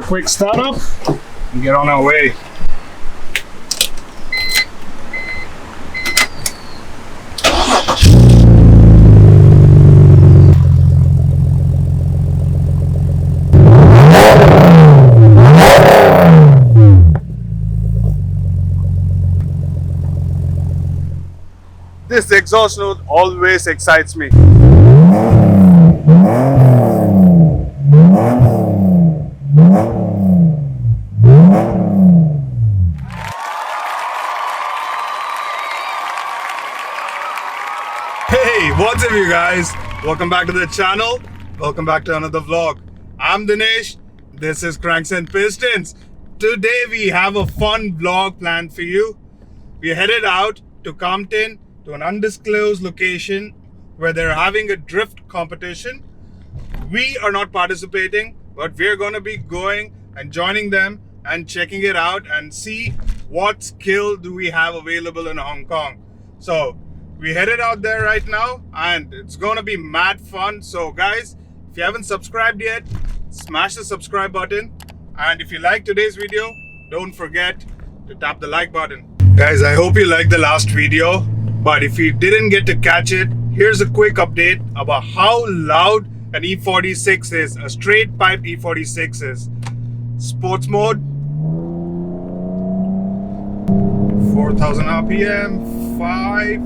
a quick startup and get on our way. This exhaust note always excites me. Hey, what's up you guys? Welcome back to the channel. Welcome back to another vlog. I'm Dinesh. This is Cranks and Pistons. Today we have a fun vlog planned for you. We are headed out to Kam Tin, to an undisclosed location where they're having a drift competition. We are not participating, but we're going to be going and joining them and checking it out and see what skill do we have available in Hong Kong. So we headed out there right now and it's going to be mad fun. So guys, if you haven't subscribed yet, smash the subscribe button, and if you like today's video, don't forget to tap the like button. Guys, I hope you liked the last video, but if you didn't get to catch it, here's a quick update about how loud an E46 is, a straight pipe E46 is. Sports mode, 4000 RPM, 5.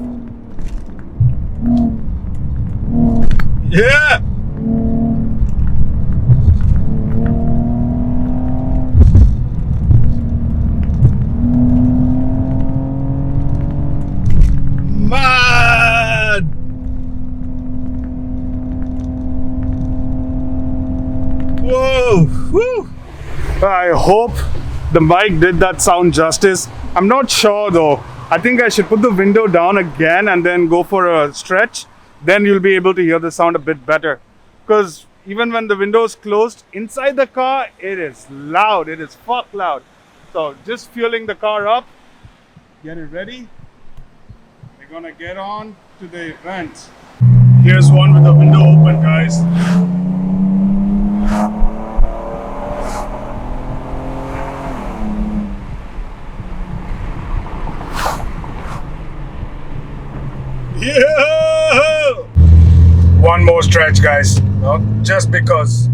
Yeah! Mad! Whoa! Whew. I hope the mic did that sound justice. I'm not sure though. I think I should put the window down again and then go for a stretch. Then you'll be able to hear the sound a bit better. Because even when the window is closed, inside the car, it is loud. It is fuck loud. So just fueling the car up. Get it ready. We're gonna get on to the event. Here's one with the window open, guys. Yeah! One more stretch, guys. Just because.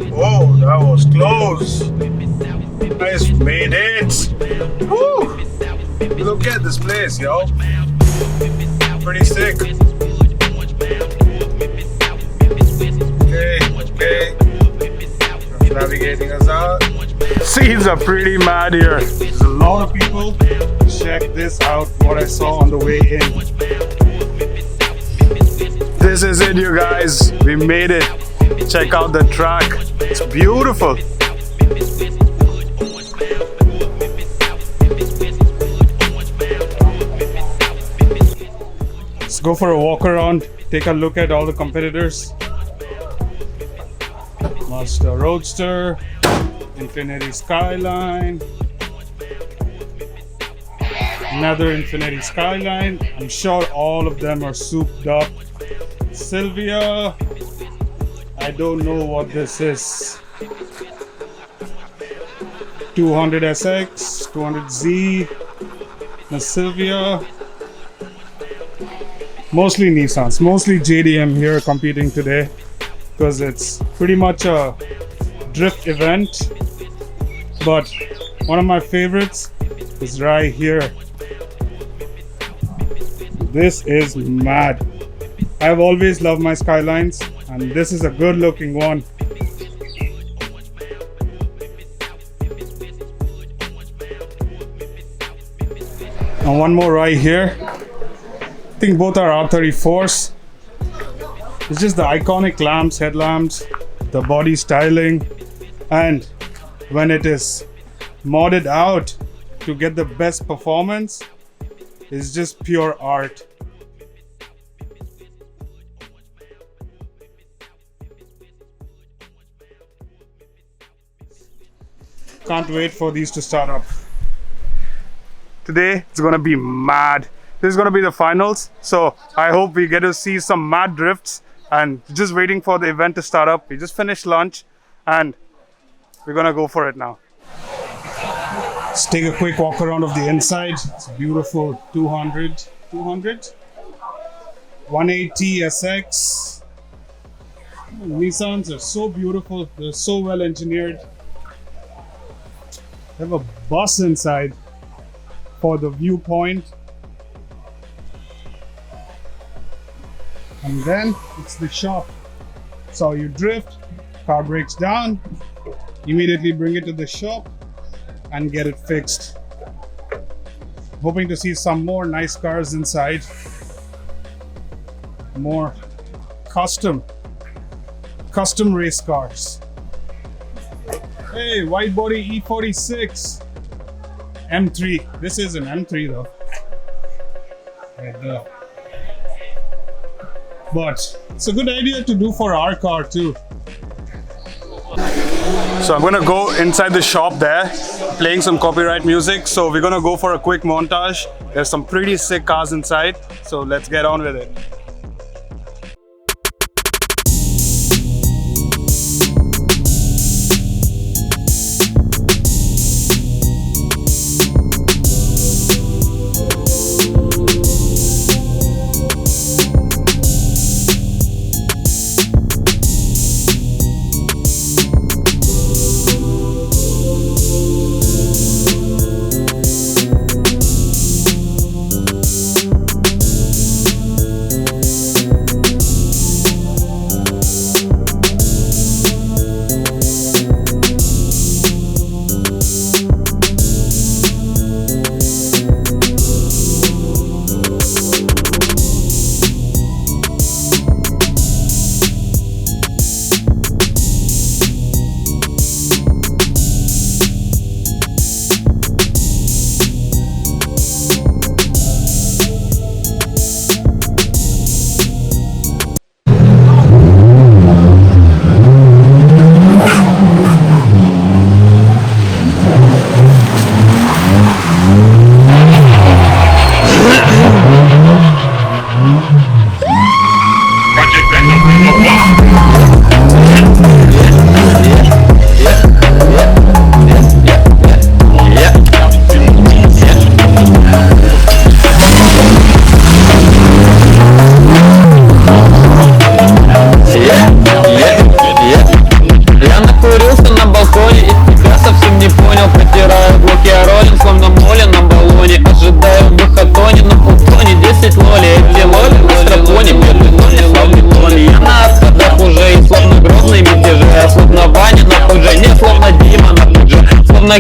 Whoa, that was close. Guys, made it. Woo! Look at this place, yo. Pretty sick. Okay. Navigating us out. Scenes are pretty mad here. There's a lot of people. Check this out, what I saw on the way in. This is it, you guys. We made it. Check out the track. It's beautiful. Let's go for a walk around. Take a look at all the competitors. Mazda Roadster, Infinity Skyline, another Infinity Skyline. I'm sure all of them are souped up. Sylvia, I don't know what this is. 200SX, 200Z, the Sylvia. Mostly Nissans, mostly JDM here competing today, because it's pretty much a drift event. But one of my favorites is right here. This is mad. I've always loved my Skylines, and this is a good looking one. And one more right here. I think both are R34s. It's just the iconic lamps, headlamps, the body styling, and when it is modded out to get the best performance, it's just pure art. Can't wait for these to start up. Today it's gonna be mad. This is gonna be the finals, so I hope we get to see some mad drifts. And just waiting for the event to start up. We just finished lunch and we're gonna go for it now. Let's take a quick walk around of the inside. It's a beautiful 200, 180 SX. Nissans are so beautiful. They're so well engineered. They have a bus inside for the viewpoint. And then it's the shop. So you drift, car breaks down, immediately bring it to the shop and get it fixed. Hoping to see some more nice cars inside. More custom race cars. Hey, wide body E46 M3. This is an M3 though. Right there. But it's a good idea to do for our car too. So I'm gonna go inside the shop there, playing some copyright music. So we're gonna go for a quick montage. There's some pretty sick cars inside, so let's get on with it.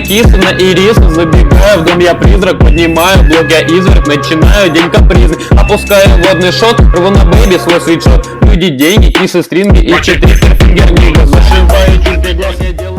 Кисана и риса, забегаю в дом, я призрак, поднимаю блок, я изверг, начинаю день капризы, опускаю водный шот, рву на бэйби свой свитшот, люди, деньги, кисы, стринги и 4 фингер, зашиваю чуть глаз, я делаю